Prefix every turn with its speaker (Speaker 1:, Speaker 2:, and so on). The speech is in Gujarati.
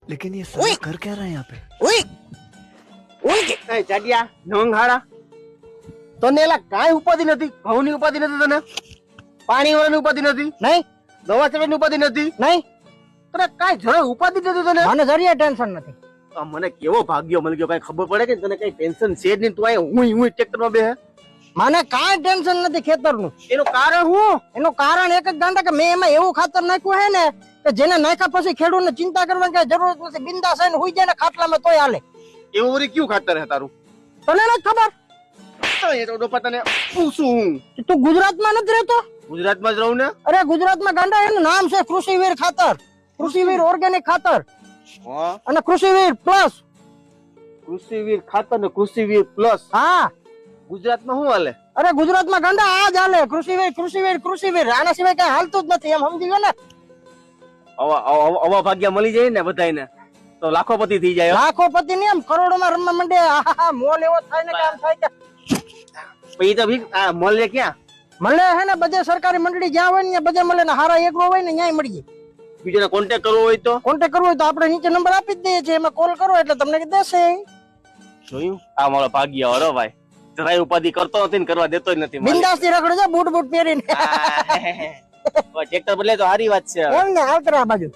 Speaker 1: लेकिन ये साला कर क्या रहा है यहाँ पे?
Speaker 2: ઓય ઓય એ જાડિયા નોંઘાડા તને એલા કાંઈ ઉપાધિ નથી, ઘઉંની ઉપાધિ નથી, તને પાણી વાળાની ઉપાધિ નથી,
Speaker 3: નહીં
Speaker 2: દવા ચડવાની ઉપાધિ નથી,
Speaker 3: નહીં
Speaker 2: તને કાંઈ જરા ઉપાધિ નથી તને.
Speaker 3: મને જરીએ ટેન્શન નથી.
Speaker 2: આ મને કેવો ભાગ્યો મળી ગયો, કાંઈ ખબર પડે કે તને કઈ ટેન્શન છે જ નહીં, તું અહીં હું ટ્રેક્ટરમાં બેહે.
Speaker 3: મને કાંઈ ટેન્શન નથી ખેતરનું.
Speaker 2: એનું કારણ હું?
Speaker 3: એનું કારણ એક જ ગાંડા કે મેં એમાં એવું ખાતર નાખ્યું હે ને કે જેને નાખ્યા પછી ખેડૂતને ચિંતા કરવાની કઈ જરૂર નથી. બિંદાસ થઈને હુઈ જાય ને ખાટલામાં તોય હાલે.
Speaker 2: એવું વળી કયું ખાતર હે તારું?
Speaker 3: તને નથી ખબર?
Speaker 2: એ તો ડોપા તને પૂછું હું.
Speaker 3: કે તું ગુજરાતમાં નથી રહેતો?
Speaker 2: ગુજરાતમાં જ રહું ને.
Speaker 3: અરે ગુજરાતમાં ગાંડા એનું નામ છે કૃષિવીર ખાતર, કૃષિવીર ઓર્ગેનિક ખાતર
Speaker 2: હા,
Speaker 3: અને કૃષિવીર પ્લસ.
Speaker 2: કૃષિવીર ખાતર ને કૃષિવીર પ્લસ.
Speaker 3: હા
Speaker 2: ગુજરાતમાં શું હાલે?
Speaker 3: અરે ગુજરાતમાં ગાંડા આ જ હાલે, કૃષિવીર કૃષિવીર કૃષિવીર. આના સિવાય કઈ હાલતું જ નથી, એમ સમજી ગયો ને?
Speaker 2: આવા ભાગ્યા મળી જાય ને બધાને તો લાખોપતિ થઈ જાય.
Speaker 3: લાખોપતિ ને એમ કરોડોમાં રમવા માંડે. આહા, મોલ એવો થાય ને કે આમ થાય કે
Speaker 2: પછી તો ભી આ મળે ક્યાં?
Speaker 3: મળે હે ને બધે સરકારી મંડળી જ્યાં હોય ને બધે મળે ને. હારા એકલો હોય ને ન્યાય મળી જાય.
Speaker 2: બીજાને કોન્ટેક્ટ કરવો હોય તો?
Speaker 3: કોન્ટેક્ટ કરવો હોય તો આપણે નીચે નંબર આપી જ દઈએ છીએ, એમાં કોલ કરો એટલે તમને દેશે.
Speaker 2: જોયું? આ મારો ભાગ્ય હરો ભાઈ, જરાય ઉપાધિ કરતો નથી ને કરવા દેતો જ નથી.
Speaker 3: બિંદાસ થી રખડો છો બૂટ બૂટ પહેરીને.
Speaker 2: ટ્રેક્ટર બદલે તો સારી વાત છે.
Speaker 3: એમ ને આવતરા આ બાજુ.